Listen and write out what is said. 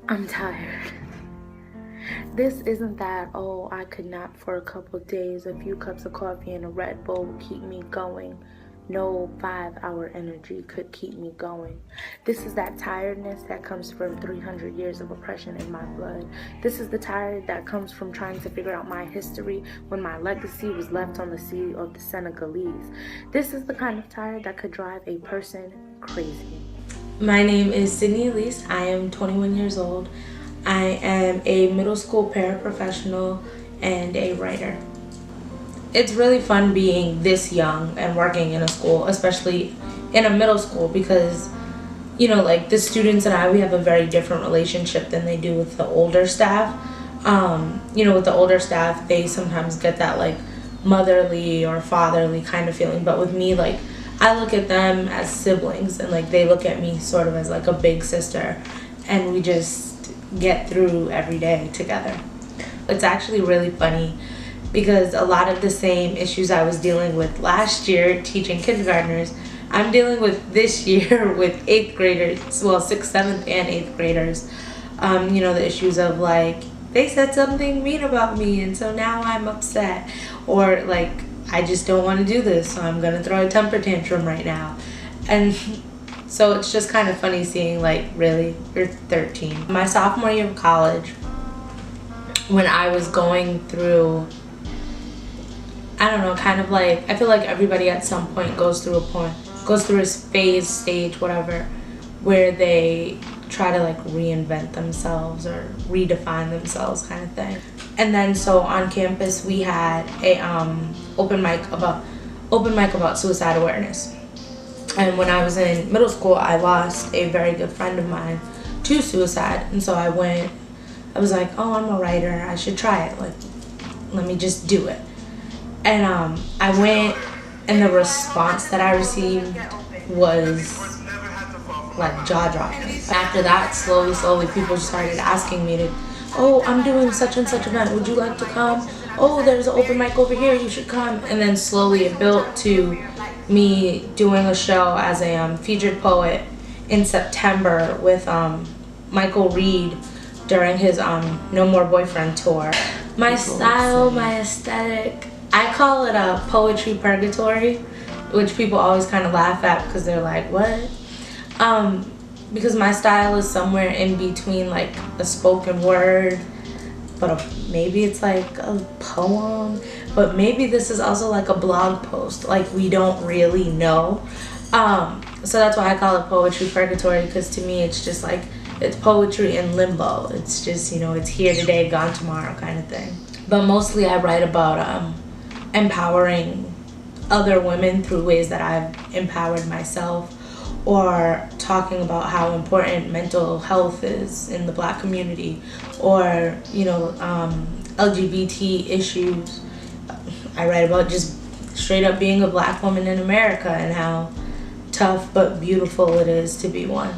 I'm tired. This isn't that, oh, I could nap for a couple of days, a few cups of coffee and a Red Bull would keep me going. No 5-hour energy could keep me going. This is that tiredness that comes from 300 years of oppression in my blood. This is the tired that comes from trying to figure out my history when my legacy was left on the sea of the Senegalese. This is the kind of tired that could drive a person crazy. My name is Elise. I am 21 years old. I am a middle school paraprofessional and a writer. It's really fun being this young and working in a school, especially in a middle school, because like the students and we have a very different relationship than they do with the older staff. With the older staff, they sometimes get that like motherly or fatherly kind of feeling, but with me, like I look at them as siblings, and like they look at me sort of as like a big sister, and we just get through every day together. It's actually really funny because a lot of the same issues I was dealing with last year teaching kindergartners, I'm dealing with this year with 8th graders, well 6th, 7th, and 8th graders. The issues of like, they said something mean about me and so now I'm upset, or like, I just don't want to do this, so I'm gonna throw a temper tantrum right now. And so it's just kind of funny seeing like, really, you're 13. My sophomore year of college, when I was going through, I don't know, kind of like, I feel like everybody at some point goes through a phase, stage, whatever, where they try to like reinvent themselves or redefine themselves kind of thing. And then so on campus we had a open mic about suicide awareness. And when I was in middle school, I lost a very good friend of mine to suicide. And so I was like, oh, I'm a writer, I should try it, like let me just do it. And I went, and the response that I received was like jaw-dropping. After that, slowly people started asking me to, oh, I'm doing such and such event, would you like to come? Oh, there's an open mic over here, you should come. And then slowly it built to me doing a show as a featured poet in September with Michael Reed during his No More Boyfriend tour. My style, my aesthetic, I call it a poetry purgatory, which people always kind of laugh at because they're like, what? Because my style is somewhere in between like a spoken word, but maybe it's like a poem, but maybe this is also like a blog post, like we don't really know. So that's why I call it poetry purgatory, because to me it's just like, it's poetry in limbo. It's just, it's here today, gone tomorrow kind of thing. But mostly I write about empowering other women through ways that I've empowered myself, or talking about how important mental health is in the Black community, or LGBT issues. I write about just straight up being a Black woman in America and how tough but beautiful it is to be one.